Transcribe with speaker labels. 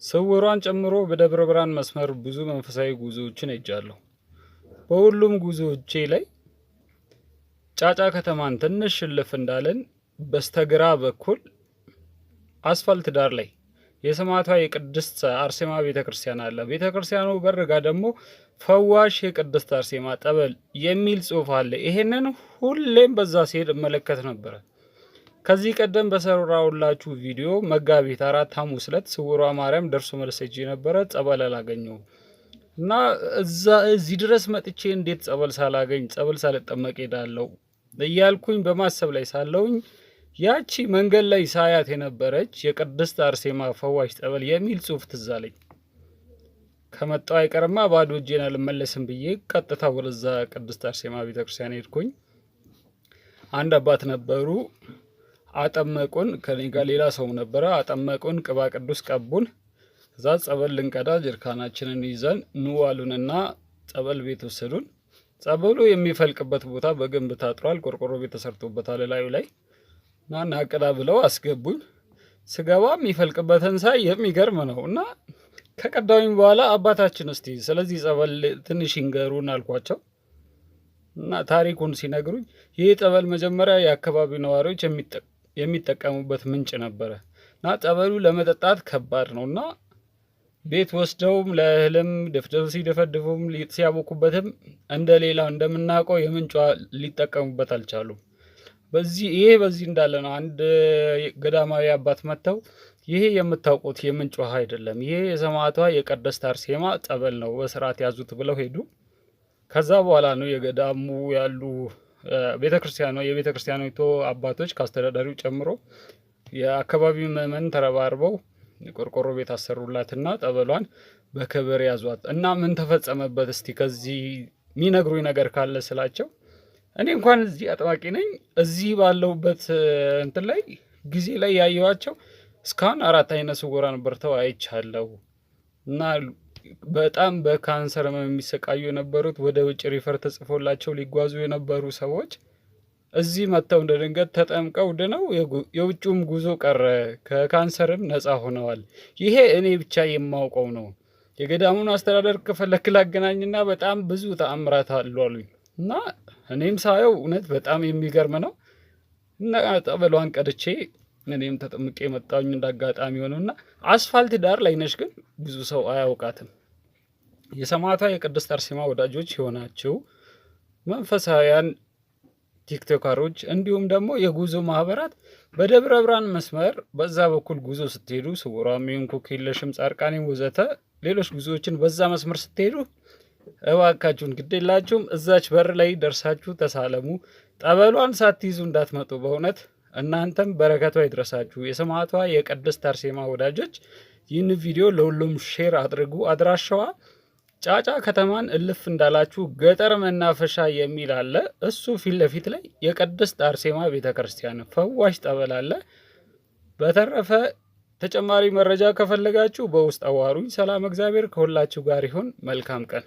Speaker 1: ስውሯን ጨምሮ በደብረ ብርሃን መስመር ብዙ መንፈሳዊ ጉዞዎችን ሄጃለሁ። በሁሉም ጉዞዎቼ ላይ ጫጫ ከተማን ትንሽ እልፍ እንዳለን በስተግራ በኩል አስፋልት ዳር ላይ የሰማዕቷ የቅድስት አርሴማ ቤተክርስቲያን አለ። ቤተክርስቲያኑ በር ጋር ደግሞ ፈዋሽ የቅድስት አርሴማ ጠበል የሚል ጽሑፍ አለ። ይሄንን ሁሌም በዛ ሲሄድ እመለከት ነበረ። ከዚህ ቀደም በሰራሁላችሁ ቪዲዮ መጋቢት 4 ሐሙስ ዕለት ስውሯ ማርያም ደርሶ መልስ ሄጄ ነበረ። ጸበል አላገኘሁም እና እዚህ ድረስ መጥቼ እንዴት ጸበል ሳላገኝ ጸበል ሳልጠመቅ ሄዳለሁ እያልኩኝ በማሰብ ላይ ሳለውኝ ያቺ መንገድ ላይ ሳያት የነበረች የቅድስት አርሴማ ፈዋሽ ጠበል የሚል ጽሑፍ ትዝ አለኝ። ከመጣሁ አይቀርማ ባዶ እጄን አልመለስም ብዬ ቀጥታ ወደዛ ቅድስት አርሴማ ቤተክርስቲያን ሄድኩኝ። አንድ አባት ነበሩ፣ አጠመቁን። ከኔ ጋር ሌላ ሰው ነበረ። አጠመቁን፣ ቅባ ቅዱስ ቀቡን። ከዛ ጸበል ልንቀዳ ጀሪካናችንን ይዘን ኑ አሉንና ጸበል ቤት ወሰዱን። ጸበሉ የሚፈልቅበት ቦታ በግንብ ታጥሯል፣ ቆርቆሮ ቤት ተሰርቶበታል ላዩ ላይ እና ቅዳ ብለው አስገቡኝ። ስገባ የሚፈልቅበትን ሳይ የሚገርም ነው እና ከቀዳውኝ በኋላ አባታችን እስቲ ስለዚህ ጸበል ትንሽ ይንገሩን አልኳቸው እና ታሪኩን ሲነግሩኝ ይህ ጠበል መጀመሪያ የአካባቢው ነዋሪዎች የሚጠቀሙበት ምንጭ ነበረ እና ጠበሉ ለመጠጣት ከባድ ነው እና ቤት ወስደውም ለእህልም ድፍድፍ ሲደፈድፉም ሲያቦኩበትም እንደሌላው እንደምናውቀው የምንጯ ሊጠቀሙበት አልቻሉም። በዚህ እንዳለ ነው አንድ ገዳማዊ አባት መጥተው ይሄ የምታውቁት የምንጭ ውሃ አይደለም፣ ይሄ የሰማዕቷ የቅድስት አርሴማ ጠበል ነው፣ በስርዓት ያዙት ብለው ሄዱ። ከዛ በኋላ ነው የገዳሙ ያሉ የቤተክርስቲያኒቱ አባቶች ከአስተዳዳሪው ጨምሮ የአካባቢው ምዕመን ተረባርበው ቆርቆሮ ቤት አሰሩላትና ጠበሏን በክብር ያዟት እና ምን ተፈጸመበት እስቲ ከዚህ የሚነግሩኝ ነገር ካለ ስላቸው እኔ እንኳን እዚህ አጥባቂ ነኝ። እዚህ ባለሁበት እንትን ላይ ጊዜ ላይ ያየኋቸው እስካሁን 4 አይነ ስውራን በርተው አይቻለሁ እና በጣም በካንሰር የሚሰቃዩ የነበሩት ወደ ውጭ ሪፈር ተጽፎላቸው ሊጓዙ የነበሩ ሰዎች እዚህ መጥተው እንደ ድንገት ተጠምቀው ድነው የውጭውም ጉዞ ቀረ፣ ከካንሰርም ነፃ ሆነዋል። ይሄ እኔ ብቻ የማውቀው ነው። የገዳሙን አስተዳደር ከፈለክ ላገናኝና በጣም ብዙ ተአምራት አሉ አሉኝ እና እኔም ሳየው እውነት በጣም የሚገርም ነው እና ጠበሏን ቀድቼ እኔም ተጠምቄ መጣሁኝ እንዳጋጣሚ ሆነና አስፋልት ዳር ላይ ነሽ፣ ግን ብዙ ሰው አያውቃትም። የሰማዕቷ የቅድስት አርሴማ ወዳጆች የሆናችሁ መንፈሳውያን ቲክቶከሮች እንዲሁም ደግሞ የጉዞ ማህበራት በደብረ ብርሃን መስመር በዛ በኩል ጉዞ ስትሄዱ ስውሯም ይሁን ኩክየለሽም ጻድቃኔም ወዘተ ሌሎች ጉዞዎችን በዛ መስመር ስትሄዱ እባካችሁን ግዴላችሁም እዛች በር ላይ ደርሳችሁ ተሳለሙ። ጠበሏን ሳትይዙ እንዳትመጡ። በእውነት እናንተም በረከቷ ይድረሳችሁ። የሰማዕቷ የቅድስት አርሴማ ወዳጆች ይህን ቪዲዮ ለሁሉም ሼር አድርጉ። አድራሻዋ ጫጫ ከተማን እልፍ እንዳላችሁ ገጠር መናፈሻ የሚል አለ። እሱ ፊት ለፊት ላይ የቅድስት አርሴማ ቤተክርስቲያን ፈዋሽ ጠበል አለ። በተረፈ ተጨማሪ መረጃ ከፈለጋችሁ በውስጥ አዋሩኝ። ሰላም፣ እግዚአብሔር ከሁላችሁ ጋር ይሁን። መልካም ቀን።